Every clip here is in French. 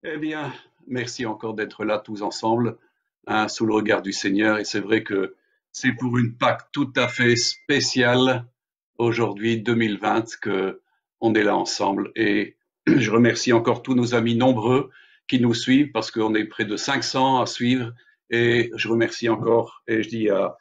Eh bien, merci encore d'être là tous ensemble, hein, sous le regard du Seigneur. Et c'est vrai que c'est pour une Pâque tout à fait spéciale aujourd'hui, 2020, que on est là ensemble. Et je remercie encore tous nos amis nombreux qui nous suivent parce qu'on est près de 500 à suivre. Et je remercie encore, et je dis à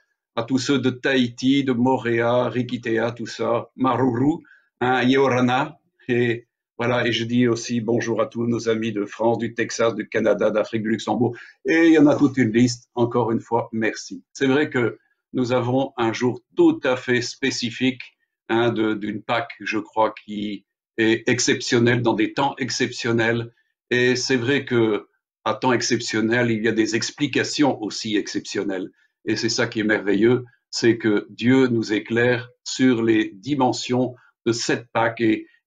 tous ceux de Tahiti, de Moréa, Rikitea, tout ça, Maruru, hein, Yeorana. Et voilà, et je dis aussi bonjour à tous nos amis de France, du Texas, du Canada, d'Afrique, du Luxembourg. Et il y en a toute une liste. Encore une fois, merci. C'est vrai que nous avons un jour tout à fait spécifique, hein, d'une Pâque, je crois, qui est exceptionnelle dans des temps exceptionnels. Et c'est vrai que à temps exceptionnel, il y a des explications aussi exceptionnelles. Et c'est ça qui est merveilleux, c'est que Dieu nous éclaire sur les dimensions de cette Pâque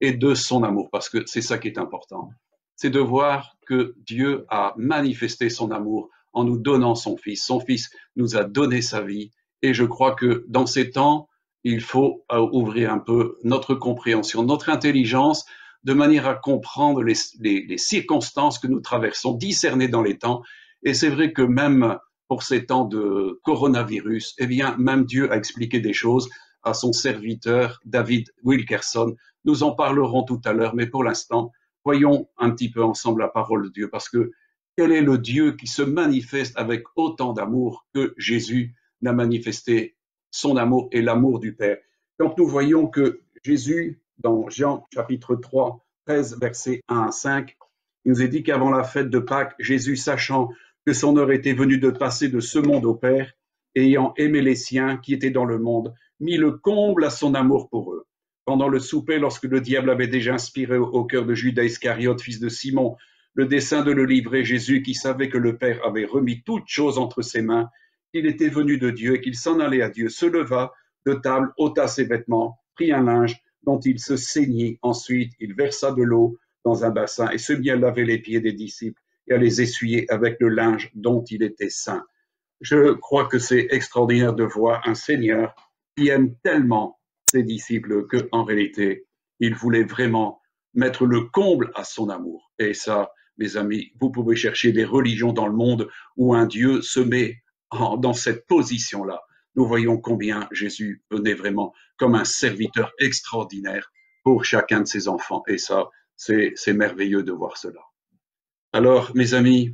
et de son amour, parce que c'est ça qui est important. C'est de voir que Dieu a manifesté son amour en nous donnant son Fils. Son Fils nous a donné sa vie, et je crois que dans ces temps, il faut ouvrir un peu notre compréhension, notre intelligence, de manière à comprendre les circonstances que nous traversons, discerner dans les temps. Et c'est vrai que même pour ces temps de coronavirus, eh bien, même Dieu a expliqué des choses à son serviteur David Wilkerson. Nous en parlerons tout à l'heure, mais pour l'instant, voyons un petit peu ensemble la parole de Dieu, parce que quel est le Dieu qui se manifeste avec autant d'amour que Jésus n'a manifesté son amour et l'amour du Père? Quand nous voyons que Jésus, dans Jean chapitre 3, 13, versets 1 à 5, il nous est dit qu'avant la fête de Pâques, Jésus, sachant que son heure était venue de passer de ce monde au Père, ayant aimé les siens qui étaient dans le monde, mit le comble à son amour pour eux. Pendant le souper, lorsque le diable avait déjà inspiré au cœur de Judas Iscariote, fils de Simon, le dessein de le livrer, Jésus, qui savait que le Père avait remis toutes choses entre ses mains, qu'il était venu de Dieu et qu'il s'en allait à Dieu, se leva de table, ôta ses vêtements, prit un linge dont il se ceignit. Ensuite, il versa de l'eau dans un bassin et se mit à laver les pieds des disciples et à les essuyer avec le linge dont il était saint. Je crois que c'est extraordinaire de voir un Seigneur qui aime tellement ses disciples qu'en réalité, il voulait vraiment mettre le comble à son amour. Et ça, mes amis, vous pouvez chercher des religions dans le monde où un Dieu se met dans cette position-là. Nous voyons combien Jésus venait vraiment comme un serviteur extraordinaire pour chacun de ses enfants. Et ça, c'est merveilleux de voir cela. Alors, mes amis,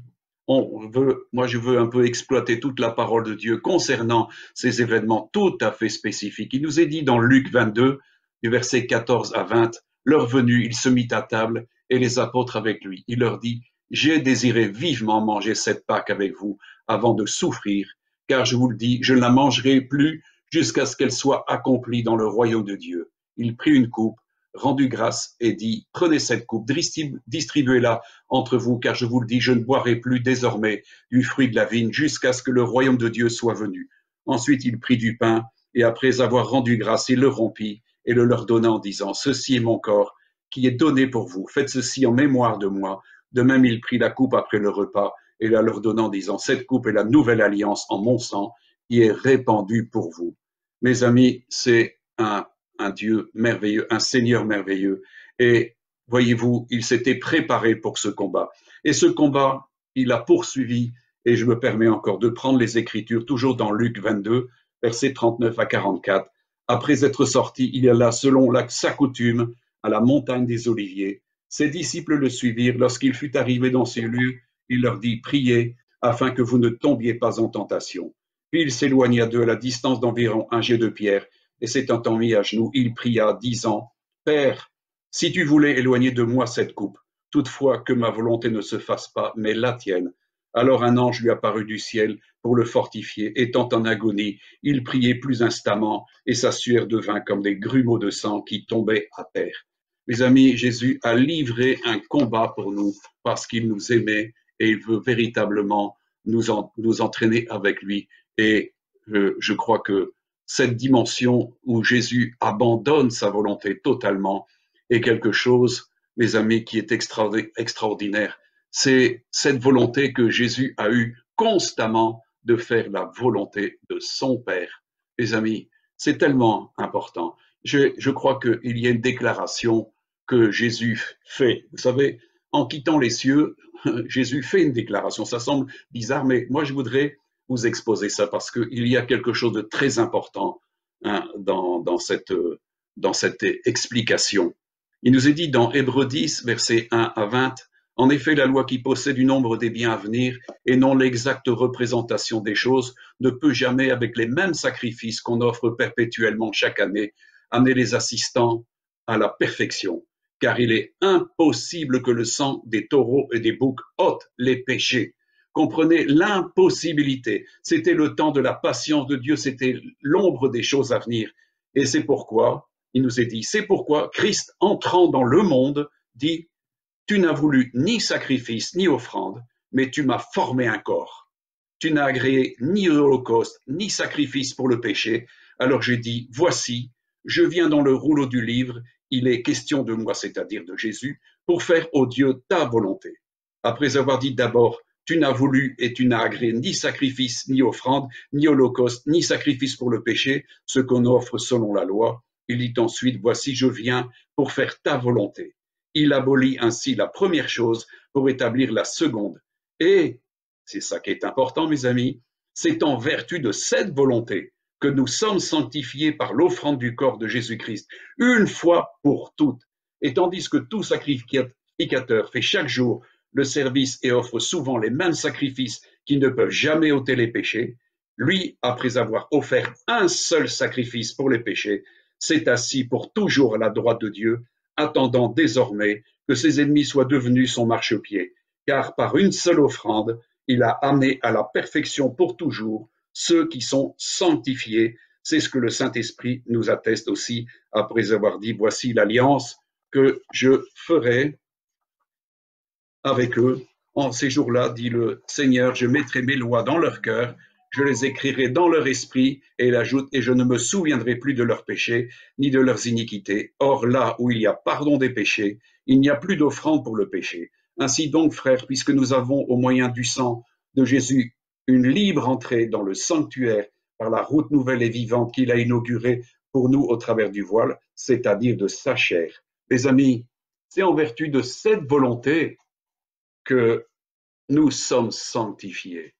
moi je veux un peu exploiter toute la parole de Dieu concernant ces événements tout à fait spécifiques. Il nous est dit dans Luc 22, du verset 14 à 20, leur venue, il se mit à table et les apôtres avec lui. Il leur dit, j'ai désiré vivement manger cette Pâque avec vous avant de souffrir, car je vous le dis, je ne la mangerai plus jusqu'à ce qu'elle soit accomplie dans le royaume de Dieu. Il prit une coupe, rendit grâce et dit, prenez cette coupe, distribuez-la entre vous, car je vous le dis, je ne boirai plus désormais du fruit de la vigne jusqu'à ce que le royaume de Dieu soit venu. Ensuite, il prit du pain, et après avoir rendu grâce, il le rompit et le leur donna en disant, ceci est mon corps qui est donné pour vous. Faites ceci en mémoire de moi. De même, il prit la coupe après le repas et la leur donna en disant, cette coupe est la nouvelle alliance en mon sang qui est répandue pour vous. Mes amis, c'est un Dieu merveilleux, un Seigneur merveilleux. Et voyez-vous, il s'était préparé pour ce combat. Et ce combat, il a poursuivi, et je me permets encore de prendre les Écritures, toujours dans Luc 22, versets 39 à 44. Après être sorti, il alla, selon sa coutume, à la montagne des Oliviers. Ses disciples le suivirent. Lorsqu'il fut arrivé dans ces lieux, il leur dit, priez, afin que vous ne tombiez pas en tentation. Puis il s'éloigna d'eux à la distance d'environ un jet de pierre, et s'étant mis à genoux, il pria, disant, Père, si tu voulais éloigner de moi cette coupe, toutefois que ma volonté ne se fasse pas, mais la tienne. Alors un ange lui apparut du ciel pour le fortifier. Étant en agonie, il priait plus instamment, et sa sueur devint comme des grumeaux de sang qui tombaient à terre. Mes amis, Jésus a livré un combat pour nous parce qu'il nous aimait et il veut véritablement nous entraîner avec lui. Et je crois que cette dimension où Jésus abandonne sa volonté totalement est quelque chose, mes amis, qui est extraordinaire. C'est cette volonté que Jésus a eue constamment de faire la volonté de son Père. Mes amis, c'est tellement important. Je crois qu'il y a une déclaration que Jésus fait. Vous savez, en quittant les cieux, Jésus fait une déclaration. Ça semble bizarre, mais moi je voudrais vous exposer ça parce qu'il y a quelque chose de très important hein, dans cette explication. Il nous est dit dans Hébreux 10, versets 1 à 20, en effet, la loi qui possède du nombre des biens à venir et non l'exacte représentation des choses ne peut jamais, avec les mêmes sacrifices qu'on offre perpétuellement chaque année, amener les assistants à la perfection, car il est impossible que le sang des taureaux et des boucs ôte les péchés. Comprenez l'impossibilité. C'était le temps de la patience de Dieu, c'était l'ombre des choses à venir. Et c'est pourquoi, il nous est dit, c'est pourquoi Christ entrant dans le monde dit, tu n'as voulu ni sacrifice ni offrande, mais tu m'as formé un corps. Tu n'as agréé ni holocauste ni sacrifice pour le péché. Alors j'ai dit, voici, je viens dans le rouleau du livre, il est question de moi, c'est-à-dire de Jésus, pour faire, ô Dieu, ta volonté. Après avoir dit d'abord, tu n'as voulu et tu n'as agréé ni sacrifice, ni offrande, ni holocauste, ni sacrifice pour le péché, ce qu'on offre selon la loi. Il dit ensuite, voici, je viens pour faire ta volonté. Il abolit ainsi la première chose pour établir la seconde. Et, c'est ça qui est important, mes amis, c'est en vertu de cette volonté que nous sommes sanctifiés par l'offrande du corps de Jésus-Christ, une fois pour toutes. Et tandis que tout sacrificateur fait chaque jour le service et offre souvent les mêmes sacrifices qui ne peuvent jamais ôter les péchés, lui, après avoir offert un seul sacrifice pour les péchés, s'est assis pour toujours à la droite de Dieu, attendant désormais que ses ennemis soient devenus son marchepied, car par une seule offrande, il a amené à la perfection pour toujours ceux qui sont sanctifiés. C'est ce que le Saint-Esprit nous atteste aussi après avoir dit, voici l'alliance que je ferai avec eux. En ces jours-là, dit le Seigneur, je mettrai mes lois dans leur cœur, je les écrirai dans leur esprit, et il ajoute, et je ne me souviendrai plus de leurs péchés, ni de leurs iniquités. Or, là où il y a pardon des péchés, il n'y a plus d'offrande pour le péché. Ainsi donc, frères, puisque nous avons au moyen du sang de Jésus une libre entrée dans le sanctuaire par la route nouvelle et vivante qu'il a inaugurée pour nous au travers du voile, c'est-à-dire de sa chair. Les amis, c'est en vertu de cette volonté que nous sommes sanctifiés.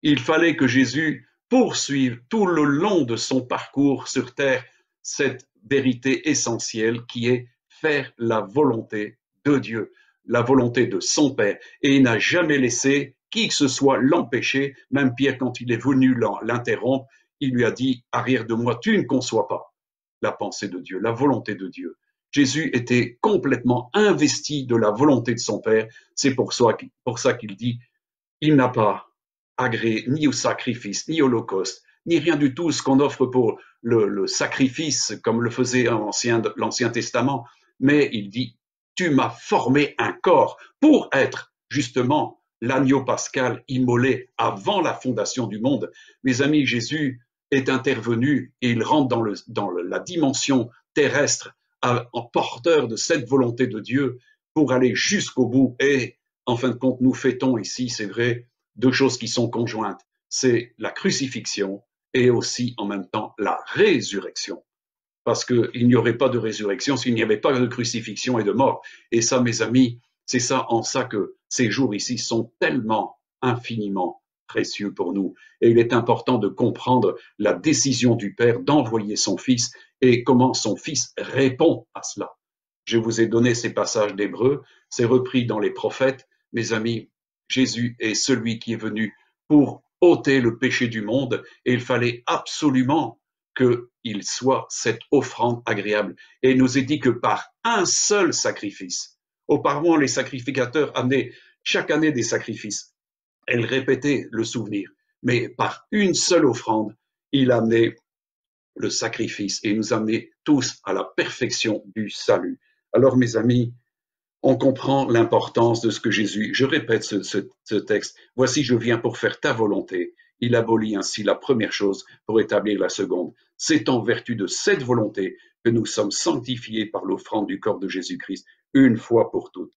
Il fallait que Jésus poursuive tout le long de son parcours sur terre cette vérité essentielle qui est faire la volonté de Dieu, la volonté de son Père. Et il n'a jamais laissé qui que ce soit l'empêcher, même Pierre quand il est venu l'interrompre, il lui a dit, arrière de moi, tu ne conçois pas la pensée de Dieu, la volonté de Dieu. Jésus était complètement investi de la volonté de son Père. C'est pour ça qu'il dit, il n'a pas agréé ni au sacrifice, ni au holocauste, ni rien du tout ce qu'on offre pour le sacrifice, comme le faisait l'Ancien Testament. Mais il dit, tu m'as formé un corps pour être justement l'agneau pascal immolé avant la fondation du monde. Mes amis, Jésus est intervenu et il rentre dans la dimension terrestre en porteur de cette volonté de Dieu pour aller jusqu'au bout. Et en fin de compte, nous fêtons ici, c'est vrai, deux choses qui sont conjointes. C'est la crucifixion et aussi en même temps la résurrection. Parce qu'il n'y aurait pas de résurrection s'il n'y avait pas de crucifixion et de mort. Et ça, mes amis, c'est ça en ça que ces jours ici sont tellement infiniment précieux pour nous. Et il est important de comprendre la décision du Père d'envoyer son Fils et comment son Fils répond à cela. Je vous ai donné ces passages d'Hébreux, c'est repris dans les prophètes. Mes amis, Jésus est celui qui est venu pour ôter le péché du monde et il fallait absolument qu'il soit cette offrande agréable. Et il nous est dit que par un seul sacrifice, auparavant les sacrificateurs amenaient chaque année des sacrifices, elles répétaient le souvenir, mais par une seule offrande, il amenait le sacrifice et nous amenait tous à la perfection du salut. Alors mes amis, on comprend l'importance de ce que Jésus, je répète ce texte, voici je viens pour faire ta volonté. Il abolit ainsi la première chose pour établir la seconde. C'est en vertu de cette volonté que nous sommes sanctifiés par l'offrande du corps de Jésus-Christ, une fois pour toutes.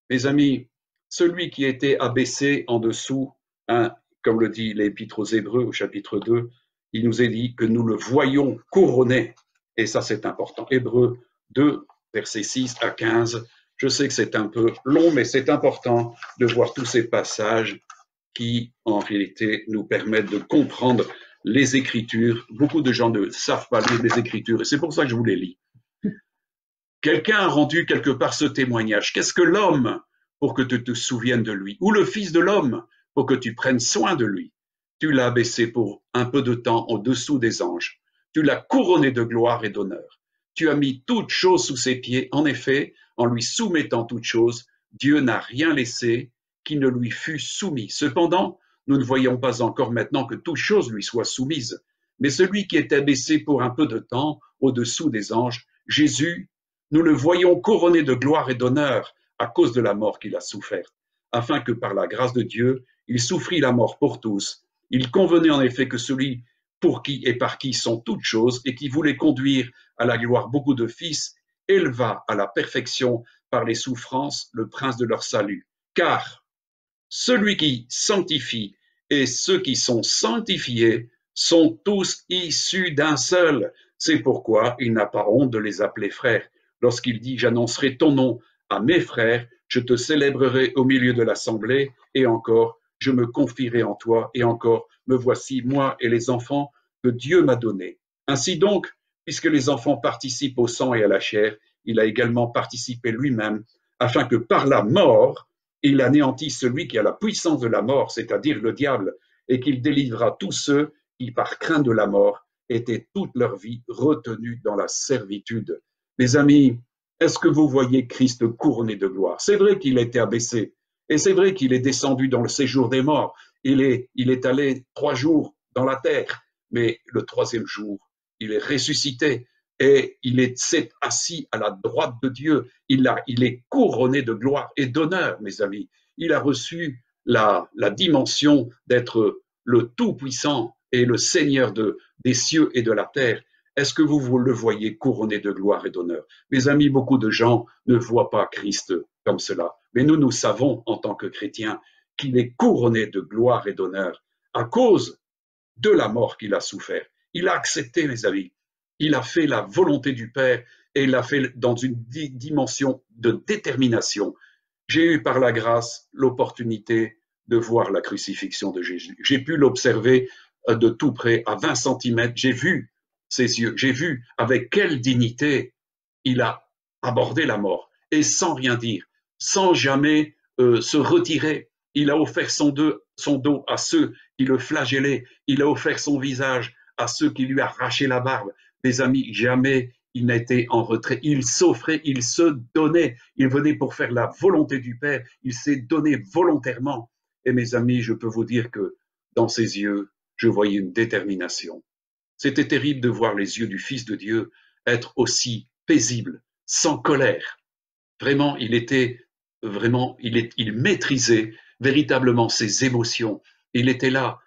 Mes amis, celui qui était abaissé en dessous, hein, comme le dit l'Épître aux Hébreux au chapitre 2, il nous est dit que nous le voyons couronné. Et ça, c'est important. Hébreux 2, versets 6 à 15. Je sais que c'est un peu long, mais c'est important de voir tous ces passages qui, en réalité, nous permettent de comprendre les Écritures. Beaucoup de gens ne savent pas lire les Écritures, et c'est pour ça que je vous les lis. Quelqu'un a rendu quelque part ce témoignage. Qu'est-ce que l'homme pour que tu te souviennes de lui? Ou le Fils de l'homme pour que tu prennes soin de lui? Tu l'as abaissé pour un peu de temps au-dessous des anges. Tu l'as couronné de gloire et d'honneur. Tu as mis toutes choses sous ses pieds. En effet, en lui soumettant toutes choses, Dieu n'a rien laissé qui ne lui fût soumis. Cependant, nous ne voyons pas encore maintenant que toutes choses lui soient soumises. Mais celui qui est abaissé pour un peu de temps au-dessous des anges, Jésus, nous le voyons couronné de gloire et d'honneur à cause de la mort qu'il a soufferte, afin que par la grâce de Dieu, il souffrit la mort pour tous. Il convenait en effet que celui pour qui et par qui sont toutes choses et qui voulait conduire à la gloire beaucoup de fils, éleva à la perfection par les souffrances le prince de leur salut. Car celui qui sanctifie et ceux qui sont sanctifiés sont tous issus d'un seul. C'est pourquoi il n'a pas honte de les appeler frères. Lorsqu'il dit « J'annoncerai ton nom à mes frères, je te célébrerai au milieu de l'assemblée, et encore, je me confierai en toi, et encore, me voici, moi et les enfants que Dieu m'a donnés. » Ainsi donc, puisque les enfants participent au sang et à la chair, il a également participé lui-même, afin que par la mort, il anéantisse celui qui a la puissance de la mort, c'est-à-dire le diable, et qu'il délivrera tous ceux qui, par crainte de la mort, étaient toute leur vie retenus dans la servitude. Mes amis, est-ce que vous voyez Christ couronné de gloire? C'est vrai qu'il a été abaissé, et c'est vrai qu'il est descendu dans le séjour des morts. Il est allé 3 jours dans la terre, mais le 3e jour, il est ressuscité et s'est assis à la droite de Dieu. Il est couronné de gloire et d'honneur, mes amis. Il a reçu la dimension d'être le Tout-Puissant et le Seigneur des cieux et de la terre. Est-ce que vous le voyez couronné de gloire et d'honneur? Mes amis, beaucoup de gens ne voient pas Christ comme cela. Mais nous savons, en tant que chrétiens, qu'il est couronné de gloire et d'honneur à cause de la mort qu'il a souffert. Il a accepté, mes amis. Il a fait la volonté du Père et il l'a fait dans une dimension de détermination. J'ai eu par la grâce l'opportunité de voir la crucifixion de Jésus. J'ai pu l'observer de tout près, à 20 centimètres. J'ai vu ses yeux, j'ai vu avec quelle dignité il a abordé la mort et sans rien dire, sans jamais se retirer. Il a offert son dos à ceux qui le flagellaient, il a offert son visage à ceux qui lui arrachaient la barbe. Mes amis, jamais il n'était en retrait. Il s'offrait, il se donnait. Il venait pour faire la volonté du Père. Il s'est donné volontairement. Et mes amis, je peux vous dire que dans ses yeux, je voyais une détermination. C'était terrible de voir les yeux du Fils de Dieu être aussi paisibles, sans colère. Vraiment, il maîtrisait véritablement ses émotions. Il était là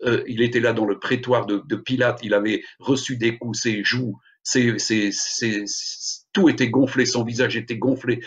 dans le prétoire de Pilate. Il avait reçu des coups, ses joues, tout était gonflé, son visage était gonflé,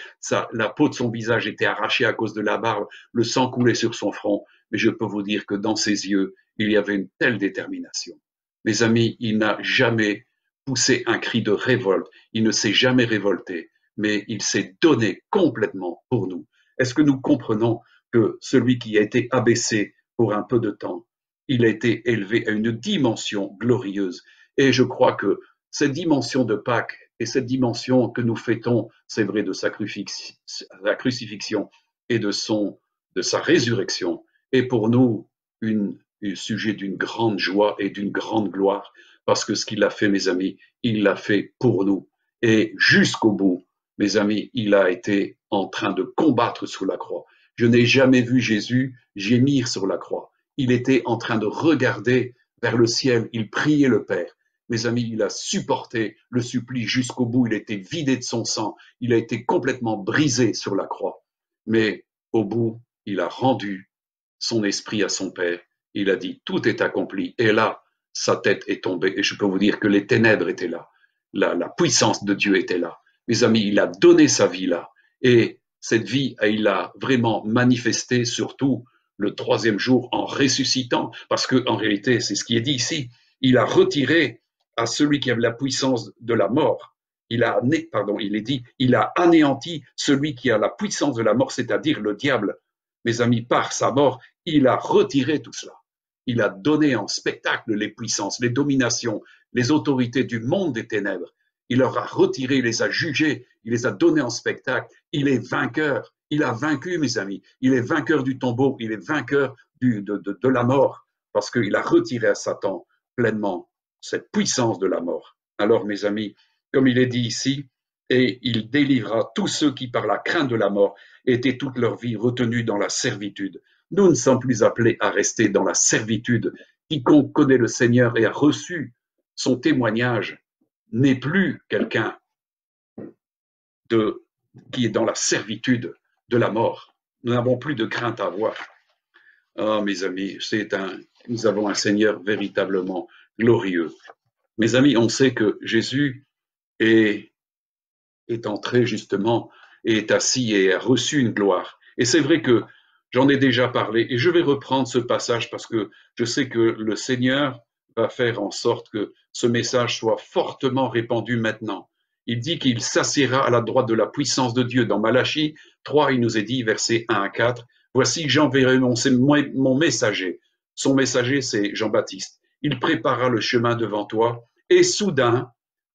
la peau de son visage était arrachée à cause de la barbe, le sang coulait sur son front. Mais je peux vous dire que dans ses yeux, il y avait une telle détermination. Mes amis, il n'a jamais poussé un cri de révolte, il ne s'est jamais révolté, mais il s'est donné complètement pour nous. Est-ce que nous comprenons que celui qui a été abaissé pour un peu de temps, il a été élevé à une dimension glorieuse? Et je crois que cette dimension de Pâques et cette dimension que nous fêtons, c'est vrai, de sa crucifixion et de sa résurrection, est pour nous un sujet d'une grande joie et d'une grande gloire, parce que ce qu'il a fait, mes amis, il l'a fait pour nous. Et jusqu'au bout, mes amis, il a été en train de combattre sur la croix. Je n'ai jamais vu Jésus gémir sur la croix. Il était en train de regarder vers le ciel, il priait le Père. Mes amis, il a supporté le supplice jusqu'au bout, il a été vidé de son sang, il a été complètement brisé sur la croix. Mais au bout, il a rendu son esprit à son Père, il a dit, tout est accompli. Et là, sa tête est tombée, et je peux vous dire que les ténèbres étaient là, la puissance de Dieu était là. Mes amis, il a donné sa vie là, et cette vie, il l'a vraiment manifestée, surtout le 3e jour, en ressuscitant, parce qu'en réalité, c'est ce qui est dit ici, il a retiré à celui qui avait la puissance de la mort, il est dit, il a anéanti celui qui a la puissance de la mort, c'est-à-dire le diable. Mes amis, par sa mort, il a retiré tout cela. Il a donné en spectacle les puissances, les dominations, les autorités du monde des ténèbres. Il leur a retiré, il les a jugés, il les a donnés en spectacle. Il est vainqueur. Il a vaincu, mes amis. Il est vainqueur du tombeau, il est vainqueur de la mort, parce qu'il a retiré à Satan pleinement cette puissance de la mort. Alors, mes amis, comme il est dit ici, et il délivrera tous ceux qui, par la crainte de la mort, étaient toute leur vie retenus dans la servitude. Nous ne sommes plus appelés à rester dans la servitude. Quiconque connaît le Seigneur et a reçu son témoignage n'est plus quelqu'un qui est dans la servitude de la mort. Nous n'avons plus de crainte à avoir. Ah, mes amis, nous avons un Seigneur véritablement glorieux. Mes amis, on sait que Jésus est entré justement, et est assis et a reçu une gloire. Et c'est vrai que j'en ai déjà parlé, et je vais reprendre ce passage parce que je sais que le Seigneur va faire en sorte que ce message soit fortement répandu maintenant. Il dit qu'il s'assiera à la droite de la puissance de Dieu. Dans Malachie 3, il nous est dit, versets 1 à 4, « Voici, j'enverrai mon messager. » Son messager, c'est Jean-Baptiste. « Il préparera le chemin devant toi, et soudain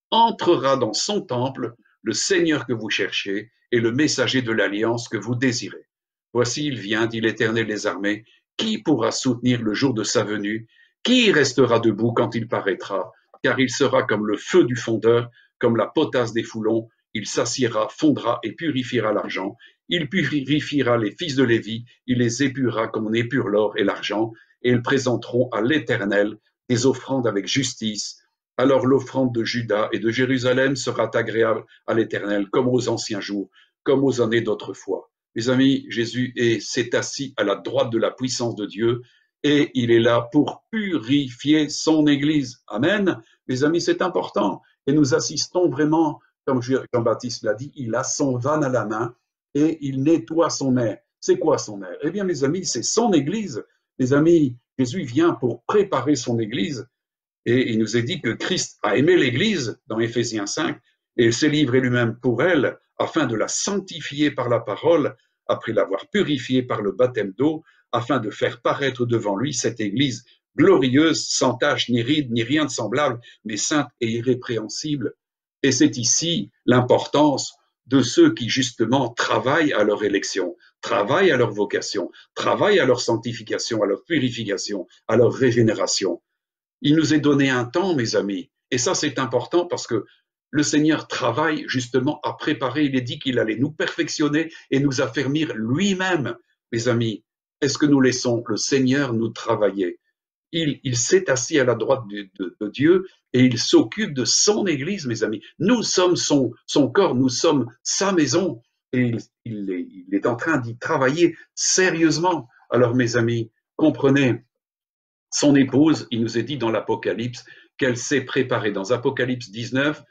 entrera dans son temple le Seigneur que vous cherchez et le messager de l'alliance que vous désirez. Voici, il vient, dit l'Éternel des armées. Qui pourra soutenir le jour de sa venue? Qui restera debout quand il paraîtra? Car il sera comme le feu du fondeur, comme la potasse des foulons. Il s'assiera, fondra et purifiera l'argent. Il purifiera les fils de Lévi, il les épurera comme on épure l'or et l'argent, et ils présenteront à l'Éternel des offrandes avec justice. Alors l'offrande de Juda et de Jérusalem sera agréable à l'Éternel, comme aux anciens jours, comme aux années d'autrefois. Mes amis, Jésus s'est assis à la droite de la puissance de Dieu, et il est là pour purifier son Église. Amen. Mes amis, c'est important. Et nous assistons vraiment, comme Jean-Baptiste l'a dit, il a son vanne à la main et il nettoie son air. C'est quoi son air? Eh bien, mes amis, c'est son Église. Mes amis, Jésus vient pour préparer son Église. Et il nous est dit que Christ a aimé l'Église dans Éphésiens 5 et il s'est livré lui-même pour elle afin de la sanctifier par la parole, après l'avoir purifiée par le baptême d'eau, afin de faire paraître devant lui cette Église glorieuse, sans tache, ni ride, ni rien de semblable, mais sainte et irrépréhensible. Et c'est ici l'importance de ceux qui justement travaillent à leur élection, travaillent à leur vocation, travaillent à leur sanctification, à leur purification, à leur régénération. Il nous est donné un temps, mes amis, et ça c'est important parce que le Seigneur travaille justement à préparer, il est dit qu'il allait nous perfectionner et nous affermir lui-même. Mes amis, est-ce que nous laissons le Seigneur nous travailler? Il s'est assis à la droite de Dieu et il s'occupe de son Église, mes amis. Nous sommes son corps, nous sommes sa maison et il est en train d'y travailler sérieusement. Alors mes amis, comprenez, son épouse, il nous est dit dans l'Apocalypse qu'elle s'est préparée. Dans Apocalypse 19,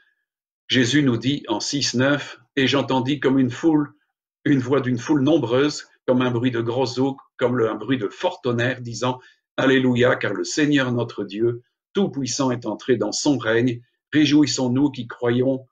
Jésus nous dit en 6-9, « Et j'entendis comme une voix d'une foule nombreuse, comme un bruit de grosses eaux, comme un bruit de fort tonnerre, disant, Alléluia, car le Seigneur notre Dieu, Tout-Puissant est entré dans son règne. Réjouissons-nous qui croyons,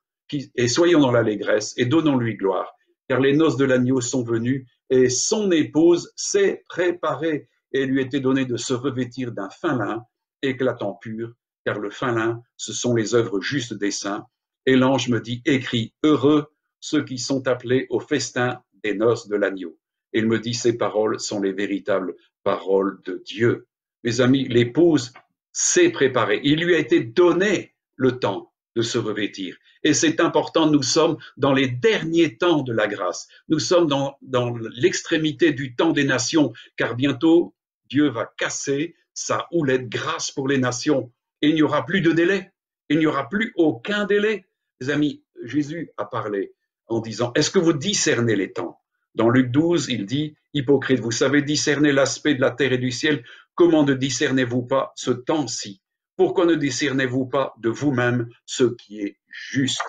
et soyons dans l'allégresse, et donnons-lui gloire, car les noces de l'agneau sont venues, et son épouse s'est préparée, et lui était donné de se revêtir d'un fin lin, éclatant pur, car le fin lin, ce sont les œuvres justes des saints. Et l'ange me dit, écris, heureux ceux qui sont appelés au festin des noces de l'agneau. Et il me dit, ces paroles sont les véritables paroles de Dieu. Mes amis, l'épouse s'est préparée. Il lui a été donné le temps de se revêtir. Et c'est important, nous sommes dans les derniers temps de la grâce. Nous sommes dans l'extrémité du temps des nations, car bientôt, Dieu va casser sa houlette grâce pour les nations. Et il n'y aura plus de délai. Il n'y aura plus aucun délai. Les amis, Jésus a parlé en disant, est-ce que vous discernez les temps? Dans Luc 12, il dit, hypocrite, vous savez discerner l'aspect de la terre et du ciel, comment ne discernez-vous pas ce temps-ci? Pourquoi ne discernez-vous pas de vous-même ce qui est juste?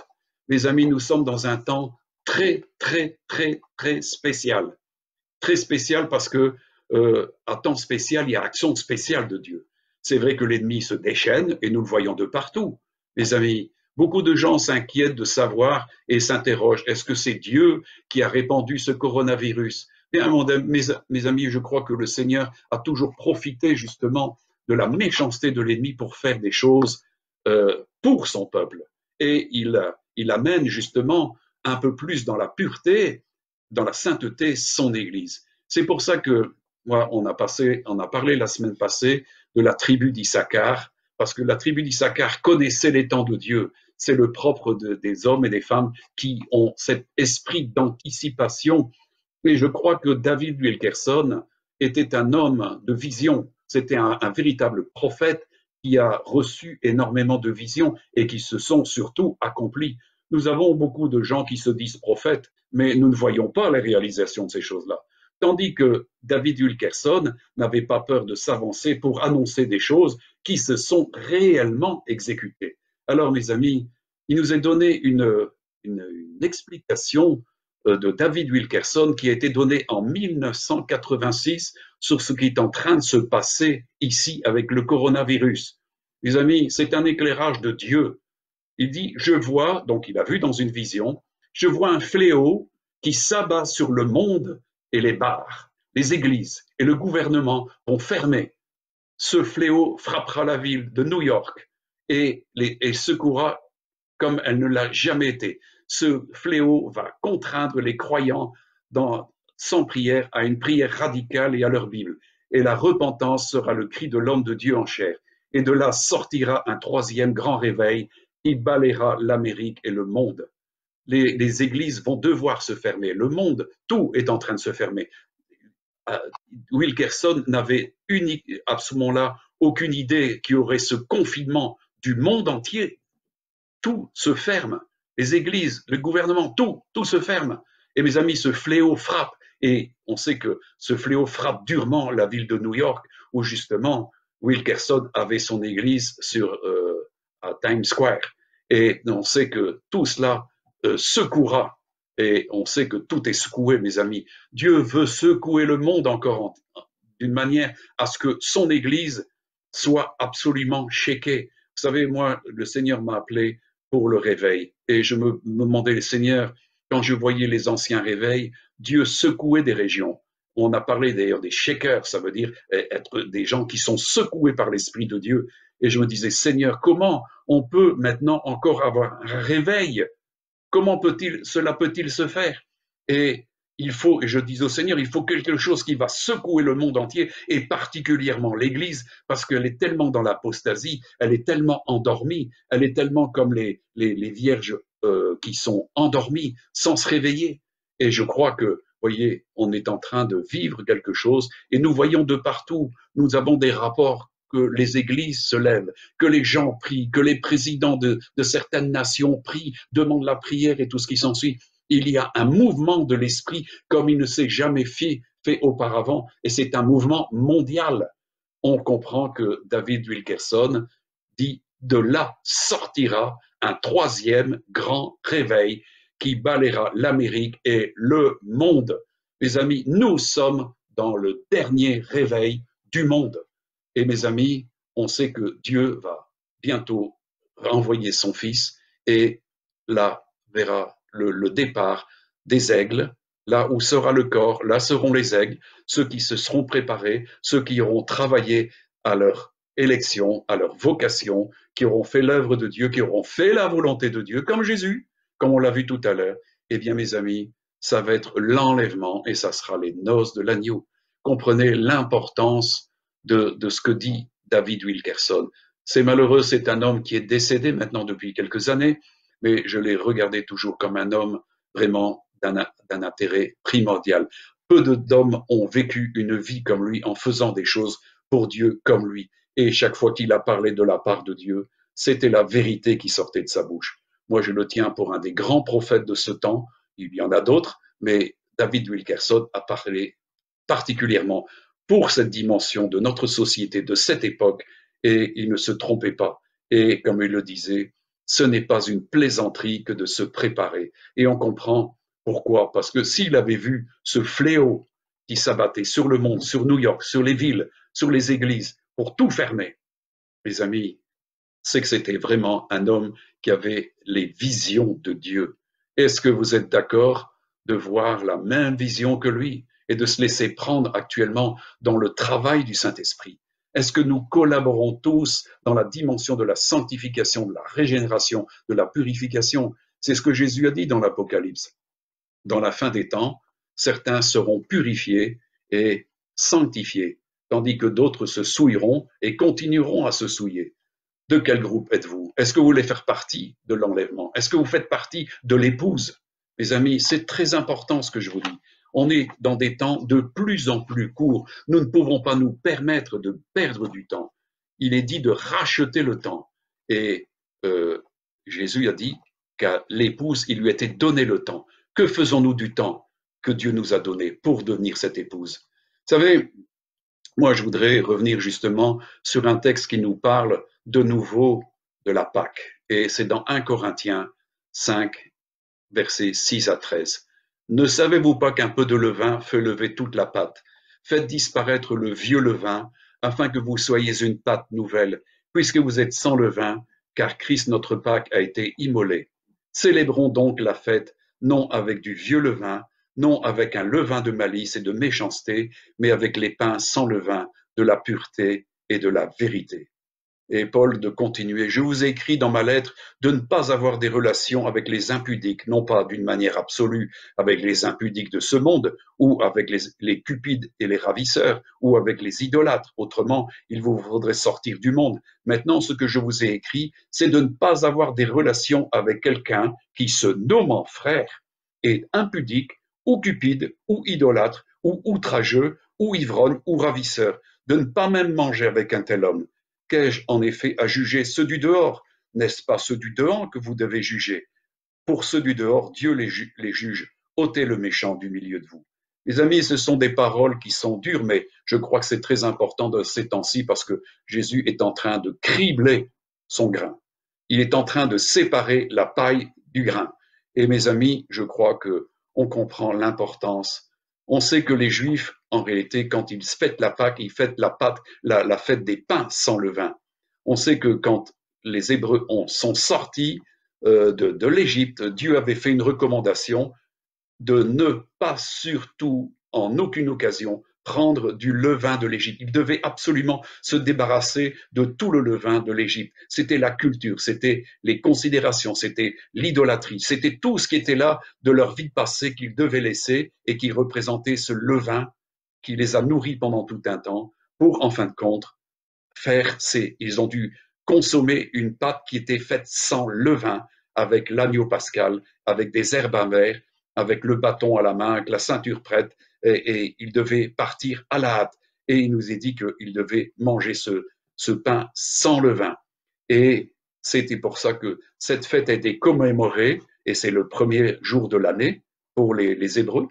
Mes amis, nous sommes dans un temps très, très, très, très spécial. Très spécial parce que à temps spécial, il y a action spéciale de Dieu. C'est vrai que l'ennemi se déchaîne et nous le voyons de partout. Mes amis, Beaucoup de gens s'inquiètent de savoir et s'interrogent, est-ce que c'est Dieu qui a répandu ce coronavirus? Bien, mes amis, je crois que le Seigneur a toujours profité justement de la méchanceté de l'ennemi pour faire des choses pour son peuple. Et il amène justement un peu plus dans la pureté, dans la sainteté, son Église. C'est pour ça que moi, on a parlé la semaine passée de la tribu d'Issachar, parce que la tribu d'Issachar connaissait les temps de Dieu. C'est le propre des hommes et des femmes qui ont cet esprit d'anticipation. Et je crois que David Wilkerson était un homme de vision. C'était un véritable prophète qui a reçu énormément de visions et qui se sont surtout accomplis. Nous avons beaucoup de gens qui se disent prophètes, mais nous ne voyons pas la réalisation de ces choses-là. Tandis que David Wilkerson n'avait pas peur de s'avancer pour annoncer des choses qui se sont réellement exécutées. Alors, mes amis, il nous est donné une explication de David Wilkerson qui a été donnée en 1986 sur ce qui est en train de se passer ici avec le coronavirus. Mes amis, c'est un éclairage de Dieu. Il dit, je vois, donc il a vu dans une vision, je vois un fléau qui s'abat sur le monde et les bars, les églises et le gouvernement vont fermer. Ce fléau frappera la ville de New York et secourra comme elle ne l'a jamais été. Ce fléau va contraindre les croyants sans prière à une prière radicale et à leur Bible. Et la repentance sera le cri de l'homme de Dieu en chair. Et de là sortira un troisième grand réveil qui balayera l'Amérique et le monde. Les églises vont devoir se fermer. Le monde, tout est en train de se fermer. Wilkerson n'avait à ce moment-là aucune idée qu'il y aurait ce confinement du monde entier. Tout se ferme. Les églises, le gouvernement, tout se ferme. Et mes amis, ce fléau frappe. Et on sait que ce fléau frappe durement la ville de New York, où justement Wilkerson avait son église à Times Square. Et on sait que tout cela secouera. Et on sait que tout est secoué, mes amis. Dieu veut secouer le monde encore d'une manière à ce que son église soit absolument shakée. Vous savez, moi, le Seigneur m'a appelé pour le réveil. Et je me demandais, Seigneur, quand je voyais les anciens réveils, Dieu secouait des régions. On a parlé d'ailleurs des shakers, ça veut dire être des gens qui sont secoués par l'Esprit de Dieu. Et je me disais, Seigneur, comment on peut maintenant encore avoir un réveil? Comment cela peut-il se faire? Et et je dis au Seigneur, il faut quelque chose qui va secouer le monde entier et particulièrement l'Église, parce qu'elle est tellement dans l'apostasie, elle est tellement endormie, elle est tellement comme les vierges qui sont endormies sans se réveiller. Et je crois que, voyez, on est en train de vivre quelque chose et nous voyons de partout, nous avons des rapports que les églises se lèvent, que les gens prient, que les présidents de certaines nations prient, demandent la prière et tout ce qui s'ensuit. Il y a un mouvement de l'esprit comme il ne s'est jamais fait auparavant, et c'est un mouvement mondial. On comprend que David Wilkerson dit de là sortira un troisième grand réveil qui balayera l'Amérique et le monde. Mes amis, nous sommes dans le dernier réveil du monde. Et mes amis, on sait que Dieu va bientôt envoyer son Fils et là verra le départ des aigles. Là où sera le corps, là seront les aigles, ceux qui se seront préparés, ceux qui auront travaillé à leur élection, à leur vocation, qui auront fait l'œuvre de Dieu, qui auront fait la volonté de Dieu, comme Jésus, comme on l'a vu tout à l'heure. Eh bien, mes amis, ça va être l'enlèvement et ça sera les noces de l'agneau. Comprenez l'importance de ce que dit David Wilkerson. C'est malheureux, c'est un homme qui est décédé maintenant depuis quelques années, mais je l'ai regardé toujours comme un homme vraiment d'un intérêt primordial. Peu d'hommes ont vécu une vie comme lui en faisant des choses pour Dieu comme lui. Et chaque fois qu'il a parlé de la part de Dieu, c'était la vérité qui sortait de sa bouche. Moi, je le tiens pour un des grands prophètes de ce temps. Il y en a d'autres, mais David Wilkerson a parlé particulièrement pour cette dimension de notre société de cette époque, et il ne se trompait pas. Et comme il le disait, ce n'est pas une plaisanterie que de se préparer. Et on comprend pourquoi. Parce que s'il avait vu ce fléau qui s'abattait sur le monde, sur New York, sur les villes, sur les églises, pour tout fermer, mes amis, c'est que c'était vraiment un homme qui avaient les visions de Dieu. Est-ce que vous êtes d'accord de voir la même vision que lui et de se laisser prendre actuellement dans le travail du Saint-Esprit? Est-ce que nous collaborons tous dans la dimension de la sanctification, de la régénération, de la purification? C'est ce que Jésus a dit dans l'Apocalypse. Dans la fin des temps, certains seront purifiés et sanctifiés, tandis que d'autres se souilleront et continueront à se souiller. De quel groupe êtes-vous? Est-ce que vous voulez faire partie de l'enlèvement? Est-ce que vous faites partie de l'épouse? Mes amis, c'est très important ce que je vous dis. On est dans des temps de plus en plus courts. Nous ne pouvons pas nous permettre de perdre du temps. Il est dit de racheter le temps. Et Jésus a dit qu'à l'épouse, il lui était donné le temps. Que faisons-nous du temps que Dieu nous a donné pour devenir cette épouse? Vous savez, moi, je voudrais revenir justement sur un texte qui nous parle de nouveau de la Pâque. Et c'est dans 1 Corinthiens 5, versets 6 à 13. Ne savez-vous pas qu'un peu de levain fait lever toute la pâte? Faites disparaître le vieux levain, afin que vous soyez une pâte nouvelle, puisque vous êtes sans levain, car Christ notre Pâque a été immolé. Célébrons donc la fête, non avec du vieux levain, non avec un levain de malice et de méchanceté, mais avec les pains sans levain, de la pureté et de la vérité. Et Paul de continuer, je vous ai écrit dans ma lettre de ne pas avoir des relations avec les impudiques, non pas d'une manière absolue avec les impudiques de ce monde, ou avec les cupides et les ravisseurs, ou avec les idolâtres. Autrement, il vous faudrait sortir du monde. Maintenant, ce que je vous ai écrit, c'est de ne pas avoir des relations avec quelqu'un qui, se nommant frère, est impudique, ou cupide, ou idolâtre, ou outrageux, ou ivrogne, ou ravisseur, de ne pas même manger avec un tel homme. Qu'ai-je en effet à juger ceux du dehors? N'est-ce pas ceux du dehors que vous devez juger? Pour ceux du dehors, Dieu les juge. Ôtez le méchant du milieu de vous. Les amis, ce sont des paroles qui sont dures, mais je crois que c'est très important de ces temps-ci parce que Jésus est en train de cribler son grain. Il est en train de séparer la paille du grain. Et mes amis, je crois que on comprend l'importance. On sait que les Juifs, en réalité, quand ils fêtent la Pâque, ils fêtent la fête des pains sans levain. On sait que quand les Hébreux sont sortis de l'Égypte, Dieu avait fait une recommandation de ne pas surtout, en aucune occasion, prendre du levain de l'Égypte. Il devait absolument se débarrasser de tout le levain de l'Égypte. C'était la culture, c'était les considérations, c'était l'idolâtrie, c'était tout ce qui était là de leur vie passée qu'ils devaient laisser et qui représentait ce levain qui les a nourris pendant tout un temps pour, en fin de compte, ils ont dû consommer une pâte qui était faite sans levain, avec l'agneau pascal, avec des herbes amères, avec le bâton à la main, avec la ceinture prête, et il devait partir à la hâte. Et il nous est dit qu'il devait manger ce pain sans levain. Et c'était pour ça que cette fête a été commémorée, et c'est le premier jour de l'année pour les Hébreux.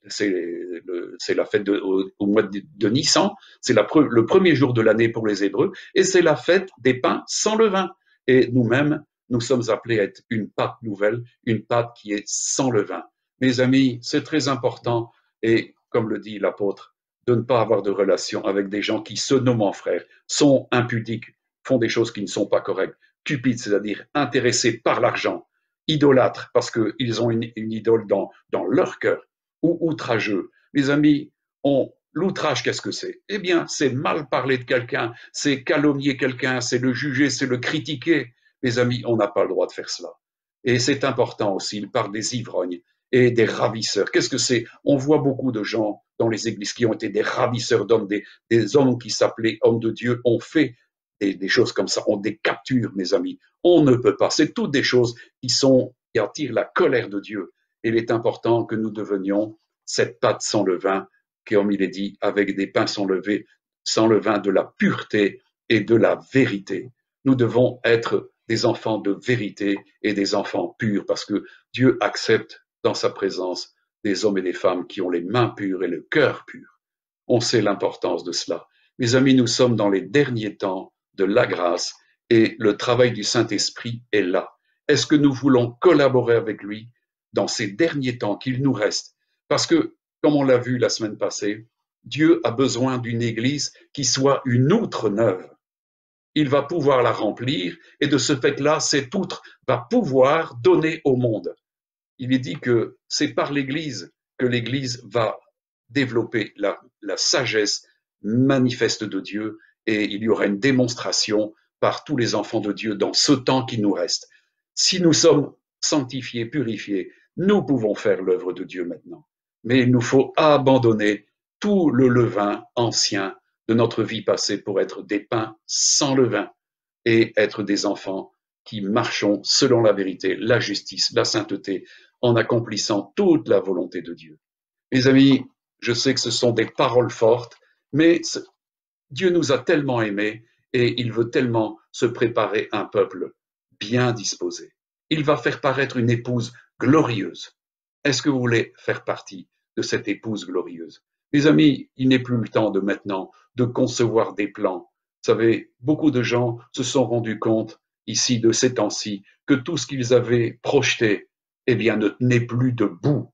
C'est la fête au mois de Nissan, c'est le premier jour de l'année pour les Hébreux, et c'est la fête des pains sans levain. Et nous-mêmes, nous sommes appelés à être une pâte nouvelle, une pâte qui est sans levain. Mes amis, c'est très important, et comme le dit l'apôtre, de ne pas avoir de relation avec des gens qui, se nommant frères, sont impudiques, font des choses qui ne sont pas correctes, cupides, c'est-à-dire intéressés par l'argent, idolâtres, parce qu'ils ont une idole dans leur cœur, ou outrageux. Mes amis, l'outrage, qu'est-ce que c'est? Eh bien, c'est mal parler de quelqu'un, c'est calomnier quelqu'un, c'est le juger, c'est le critiquer. Mes amis, on n'a pas le droit de faire cela. Et c'est important aussi, il parle des ivrognes et des ravisseurs. Qu'est-ce que c'est? On voit beaucoup de gens dans les églises qui ont été des ravisseurs d'hommes, des hommes qui s'appelaient hommes de Dieu, ont fait des choses comme ça, ont des captures, mes amis. On ne peut pas. C'est toutes des choses qui attirent la colère de Dieu. Et il est important que nous devenions cette pâte sans levain, comme il est dit, avec des pains sans levain, de la pureté et de la vérité. Nous devons être des enfants de vérité et des enfants purs, parce que Dieu accepte dans sa présence des hommes et des femmes qui ont les mains pures et le cœur pur. On sait l'importance de cela. Mes amis, nous sommes dans les derniers temps de la grâce et le travail du Saint-Esprit est là. Est-ce que nous voulons collaborer avec lui dans ces derniers temps qu'il nous reste? Parce que, comme on l'a vu la semaine passée, Dieu a besoin d'une église qui soit une outre neuve. il va pouvoir la remplir, et de ce fait-là, cet outre va pouvoir donner au monde. Il est dit que c'est par l'Église que l'Église va développer la sagesse manifeste de Dieu, et il y aura une démonstration par tous les enfants de Dieu dans ce temps qui nous reste. Si nous sommes sanctifiés, purifiés, nous pouvons faire l'œuvre de Dieu maintenant. Mais il nous faut abandonner tout le levain ancien de notre vie passée pour être des pains sans levain et être des enfants qui marchons selon la vérité, la justice, la sainteté, en accomplissant toute la volonté de Dieu. Mes amis, je sais que ce sont des paroles fortes, mais Dieu nous a tellement aimés et il veut tellement se préparer un peuple bien disposé. Il va faire paraître une épouse glorieuse. Est-ce que vous voulez faire partie de cette épouse glorieuse? Mes amis, il n'est plus le temps de maintenant de concevoir des plans. Vous savez, beaucoup de gens se sont rendus compte ici de ces temps-ci que tout ce qu'ils avaient projeté, eh bien, ne tenait plus debout.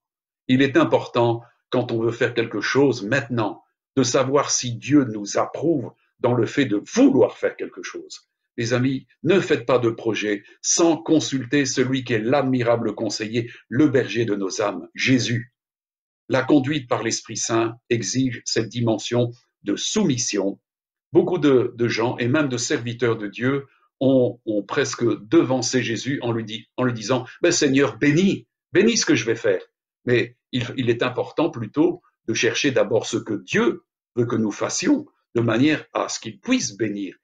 Il est important, quand on veut faire quelque chose maintenant, de savoir si Dieu nous approuve dans le fait de vouloir faire quelque chose. Les amis, ne faites pas de projet sans consulter celui qui est l'admirable conseiller, le berger de nos âmes, Jésus. La conduite par l'Esprit Saint exige cette dimension de soumission. Beaucoup de gens, et même de serviteurs de Dieu, ont presque devancé Jésus en lui disant, ben, Seigneur, bénis ce que je vais faire. Mais il est important plutôt de chercher d'abord ce que Dieu veut que nous fassions, de manière à ce qu'il puisse bénir.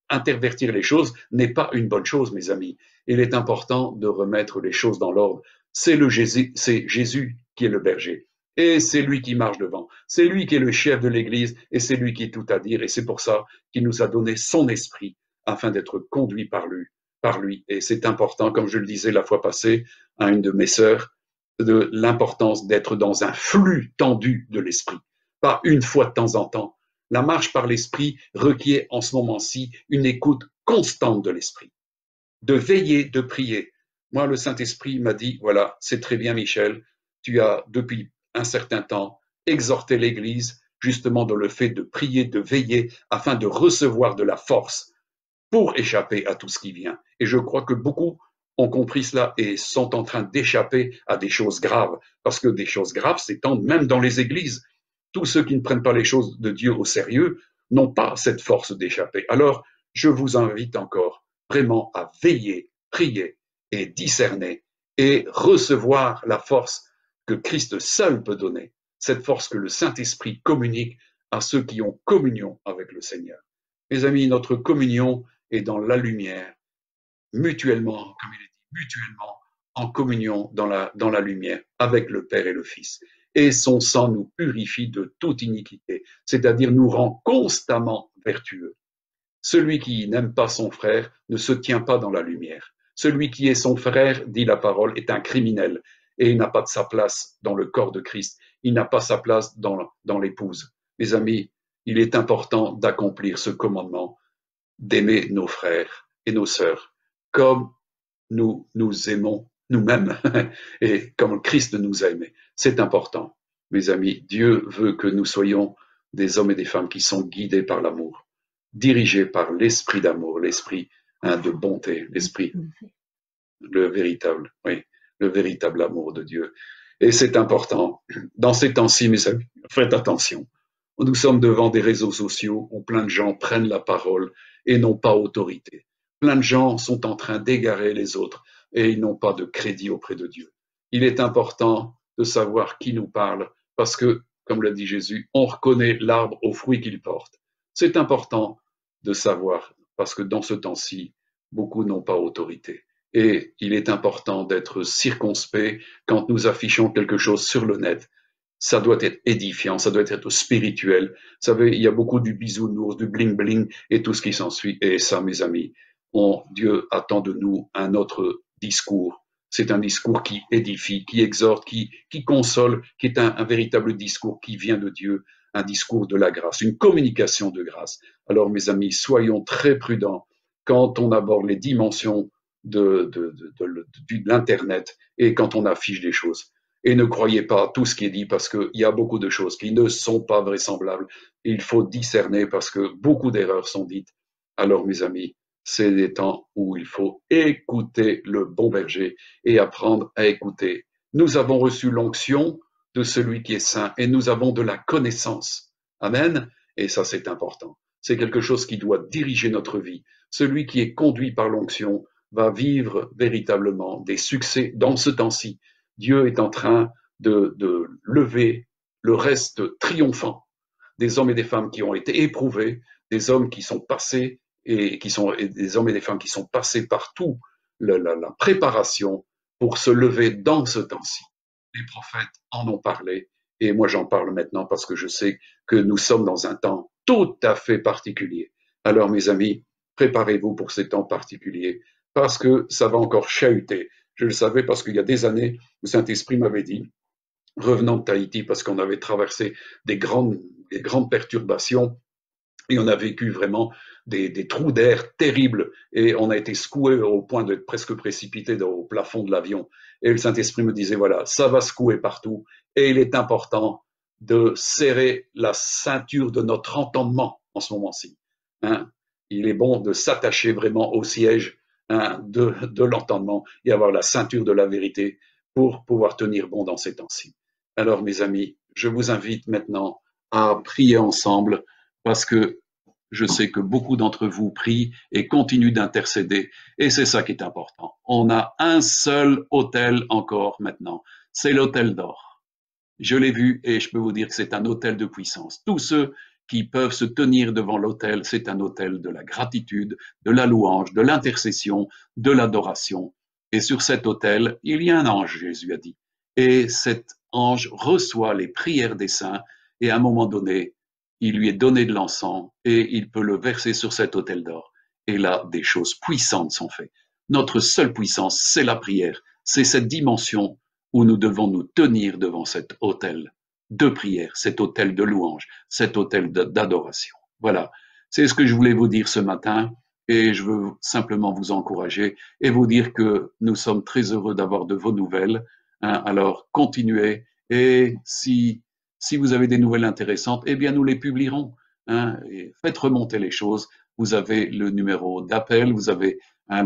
Intervertir les choses n'est pas une bonne chose, mes amis. Il est important de remettre les choses dans l'ordre. C'est Jésus qui est le berger. Et c'est lui qui marche devant. C'est lui qui est le chef de l'Église et c'est lui qui a tout à dire. Et c'est pour ça qu'il nous a donné son esprit afin d'être conduit par lui. Et c'est important, comme je le disais la fois passée à une de mes sœurs, de l'importance d'être dans un flux tendu de l'esprit. Pas une fois de temps en temps. La marche par l'esprit requiert en ce moment-ci une écoute constante de l'esprit. De veiller, de prier. Moi, le Saint-Esprit m'a dit, voilà, c'est très bien, Michel, tu as depuis un certain temps exhorté l'Église justement dans le fait de prier, de veiller, afin de recevoir de la force pour échapper à tout ce qui vient. Et je crois que beaucoup ont compris cela et sont en train d'échapper à des choses graves, parce que des choses graves s'étendent même dans les églises. Tous ceux qui ne prennent pas les choses de Dieu au sérieux n'ont pas cette force d'échapper. Alors, je vous invite encore vraiment à veiller, prier et discerner et recevoir la force que Christ seul peut donner, cette force que le Saint-Esprit communique à ceux qui ont communion avec le Seigneur. Mes amis, notre communion est dans la lumière, mutuellement, comme il est dit, mutuellement en communion dans la lumière avec le Père et le Fils. Et son sang nous purifie de toute iniquité, c'est-à-dire nous rend constamment vertueux. Celui qui n'aime pas son frère ne se tient pas dans la lumière. Celui qui est son frère, dit la parole, est un criminel et il n'a pas de sa place dans le corps de Christ. Il n'a pas sa place dans l'épouse. Mes amis, il est important d'accomplir ce commandement, d'aimer nos frères et nos sœurs comme nous nous aimons nous-mêmes et comme Christ nous a aimés. C'est important, mes amis. Dieu veut que nous soyons des hommes et des femmes qui sont guidés par l'amour, dirigés par l'esprit d'amour, l'esprit de bonté, l'esprit, le véritable amour de Dieu. Et c'est important. Dans ces temps-ci, mes amis, faites attention. Nous sommes devant des réseaux sociaux où plein de gens prennent la parole et n'ont pas autorité. Plein de gens sont en train d'égarer les autres et ils n'ont pas de crédit auprès de Dieu. Il est important de savoir qui nous parle parce que, comme l'a dit Jésus, on reconnaît l'arbre aux fruits qu'il porte. C'est important de savoir parce que dans ce temps-ci, beaucoup n'ont pas autorité. Et il est important d'être circonspect quand nous affichons quelque chose sur le net. Ça doit être édifiant, ça doit être spirituel. Vous savez, il y a beaucoup du bisounours, du bling-bling et tout ce qui s'ensuit. Et ça, mes amis, Dieu attend de nous un autre discours. C'est un discours qui édifie, qui exhorte, qui console, qui est un véritable discours qui vient de Dieu, un discours de la grâce, une communication de grâce. Alors, mes amis, soyons très prudents quand on aborde les dimensions de l'Internet et quand on affiche des choses. Et ne croyez pas à tout ce qui est dit parce qu'il y a beaucoup de choses qui ne sont pas vraisemblables. Il faut discerner parce que beaucoup d'erreurs sont dites. Alors, mes amis, c'est des temps où il faut écouter le bon berger et apprendre à écouter. Nous avons reçu l'onction de celui qui est saint et nous avons de la connaissance. Amen. Et ça, c'est important. C'est quelque chose qui doit diriger notre vie. Celui qui est conduit par l'onction va vivre véritablement des succès dans ce temps-ci. Dieu est en train de lever le reste triomphant des hommes et des femmes qui ont été éprouvés, des hommes qui sont passés et des hommes et des femmes qui sont passés par tout la préparation pour se lever dans ce temps-ci. Les prophètes en ont parlé et moi j'en parle maintenant parce que je sais que nous sommes dans un temps tout à fait particulier. Alors mes amis, préparez-vous pour ces temps particuliers parce que ça va encore chahuter. Je le savais parce qu'il y a des années, le Saint-Esprit m'avait dit, revenant de Tahiti, parce qu'on avait traversé des grandes perturbations, et on a vécu vraiment des trous d'air terribles et on a été secoué au point d'être presque précipité au plafond de l'avion. Et le Saint-Esprit me disait, voilà, ça va secouer partout et il est important de serrer la ceinture de notre entendement en ce moment-ci. Hein. Il est bon de s'attacher vraiment au siège, hein, de l'entendement et avoir la ceinture de la vérité pour pouvoir tenir bon dans ces temps-ci. Alors mes amis, je vous invite maintenant à prier ensemble parce que je sais que beaucoup d'entre vous prient et continuent d'intercéder, et c'est ça qui est important. On a un seul autel encore maintenant, c'est l'autel d'or. Je l'ai vu et je peux vous dire que c'est un autel de puissance. Tous ceux qui peuvent se tenir devant l'autel, c'est un autel de la gratitude, de la louange, de l'intercession, de l'adoration. Et sur cet autel, il y a un ange, Jésus a dit. Et cet ange reçoit les prières des saints et à un moment donné, il lui est donné de l'encens et il peut le verser sur cet autel d'or. Et là, des choses puissantes sont faites. Notre seule puissance, c'est la prière. C'est cette dimension où nous devons nous tenir devant cet autel de prière, cet autel de louange, cet autel d'adoration. Voilà, c'est ce que je voulais vous dire ce matin et je veux simplement vous encourager et vous dire que nous sommes très heureux d'avoir de vos nouvelles. Hein, alors continuez et si vous avez des nouvelles intéressantes, eh bien nous les publierons. Hein, et faites remonter les choses. Vous avez le numéro d'appel, vous avez hein,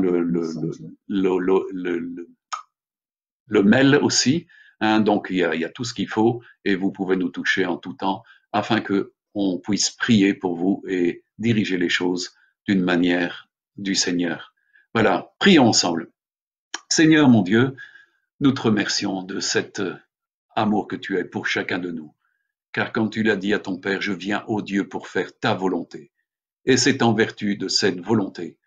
le mail aussi. Hein, donc il y a tout ce qu'il faut et vous pouvez nous toucher en tout temps afin que on puisse prier pour vous et diriger les choses d'une manière du Seigneur. Voilà, prions ensemble. Seigneur mon Dieu, nous te remercions de cet amour que tu as pour chacun de nous. Car comme tu l'as dit à ton Père, je viens, ô Dieu, pour faire ta volonté. Et c'est en vertu de cette volonté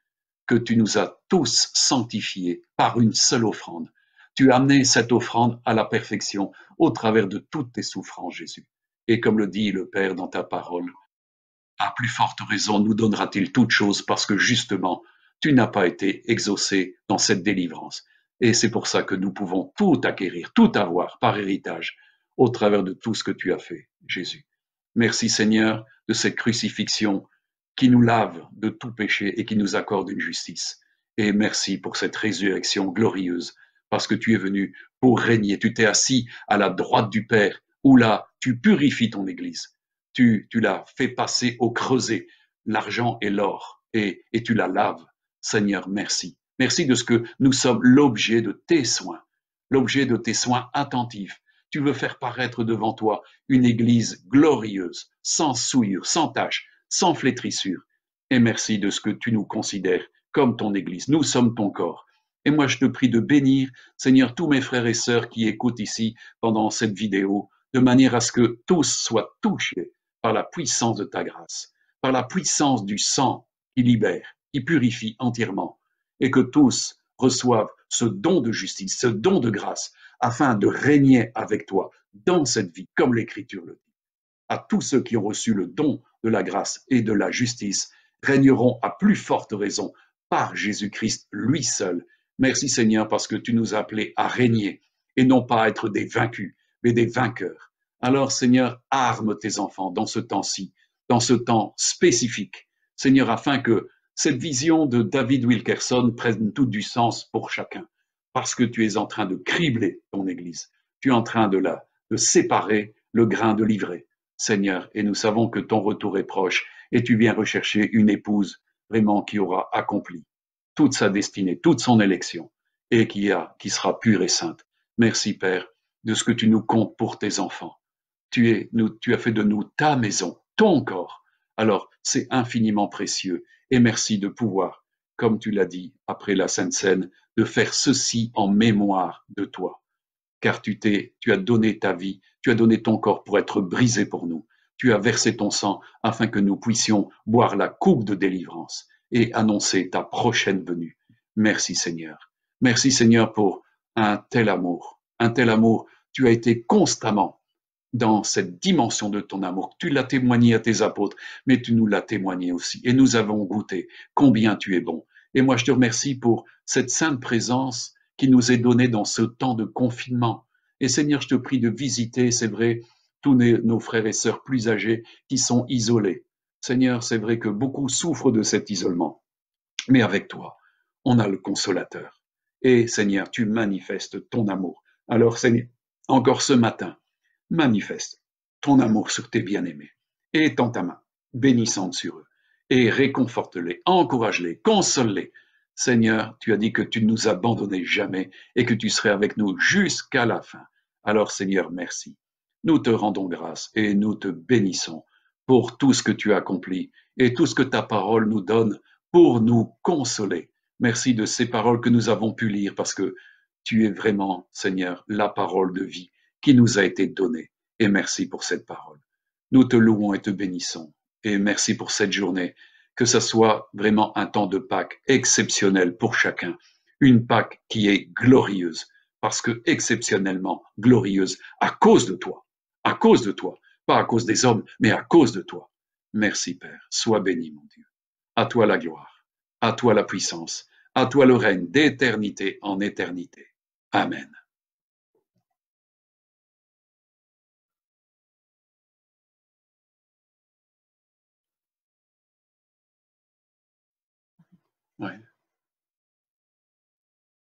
que tu nous as tous sanctifiés par une seule offrande. Tu as amené cette offrande à la perfection au travers de toutes tes souffrances, Jésus. Et comme le dit le Père dans ta parole, à plus forte raison nous donnera-t-il toutes choses parce que justement, tu n'as pas été exaucé dans cette délivrance. Et c'est pour ça que nous pouvons tout acquérir, tout avoir par héritage au travers de tout ce que tu as fait, Jésus. Merci Seigneur de cette crucifixion qui nous lave de tout péché et qui nous accorde une justice. Et merci pour cette résurrection glorieuse, parce que tu es venu pour régner. Tu t'es assis à la droite du Père, où là, tu purifies ton Église. Tu l'as fait passer au creuset, l'argent et l'or, et tu la laves. Seigneur, merci. Merci de ce que nous sommes l'objet de tes soins, l'objet de tes soins attentifs. Tu veux faire paraître devant toi une Église glorieuse, sans souillure, sans tache, sans flétrissure. Et merci de ce que tu nous considères comme ton Église. Nous sommes ton corps. Et moi, je te prie de bénir, Seigneur, tous mes frères et sœurs qui écoutent ici pendant cette vidéo, de manière à ce que tous soient touchés par la puissance de ta grâce, par la puissance du sang qui libère, qui purifie entièrement, et que tous reçoivent ce don de justice, ce don de grâce, afin de régner avec toi dans cette vie, comme l'Écriture le dit. À tous ceux qui ont reçu le don de la grâce et de la justice, régneront à plus forte raison par Jésus-Christ lui seul. Merci Seigneur parce que tu nous as appelés à régner et non pas à être des vaincus, mais des vainqueurs. Alors Seigneur, arme tes enfants dans ce temps-ci, dans ce temps spécifique. Seigneur, afin que cette vision de David Wilkerson prenne tout du sens pour chacun, parce que tu es en train de cribler ton Église. Tu es en train de séparer le grain de l'ivraie, Seigneur, et nous savons que ton retour est proche et tu viens rechercher une épouse vraiment qui aura accompli toute sa destinée, toute son élection et qui sera pure et sainte. Merci, Père, de ce que tu nous comptes pour tes enfants. Tu as fait de nous ta maison, ton corps. Alors, c'est infiniment précieux et merci de pouvoir, comme tu l'as dit après la Sainte Seine, de faire ceci en mémoire de toi. Car tu as donné ta vie, tu as donné ton corps pour être brisé pour nous. Tu as versé ton sang afin que nous puissions boire la coupe de délivrance et annoncer ta prochaine venue. Merci Seigneur. Merci Seigneur pour un tel amour. Un tel amour. Tu as été constamment dans cette dimension de ton amour. Tu l'as témoigné à tes apôtres, mais tu nous l'as témoigné aussi. Et nous avons goûté combien tu es bon. Et moi, je te remercie pour cette sainte présence qui nous est donnée dans ce temps de confinement. Et Seigneur, je te prie de visiter, c'est vrai, tous nos frères et sœurs plus âgés qui sont isolés. Seigneur, c'est vrai que beaucoup souffrent de cet isolement. Mais avec toi, on a le consolateur. Et Seigneur, tu manifestes ton amour. Alors Seigneur, encore ce matin, manifeste ton amour sur tes bien-aimés et étends ta main bénissante sur eux et réconforte-les, encourage-les, console-les. Seigneur, tu as dit que tu ne nous abandonnais jamais et que tu serais avec nous jusqu'à la fin. Alors Seigneur, merci. Nous te rendons grâce et nous te bénissons pour tout ce que tu as accompli et tout ce que ta parole nous donne pour nous consoler. Merci de ces paroles que nous avons pu lire parce que tu es vraiment, Seigneur, la parole de vie qui nous a été donnée. Et merci pour cette parole. Nous te louons et te bénissons. Et merci pour cette journée. Que ce soit vraiment un temps de Pâques exceptionnel pour chacun. Une Pâques qui est glorieuse, parce que exceptionnellement glorieuse à cause de toi. À cause de toi. Pas à cause des hommes, mais à cause de toi. Merci Père. Sois béni, mon Dieu. À toi la gloire. À toi la puissance. À toi le règne d'éternité en éternité. Amen. Ouais.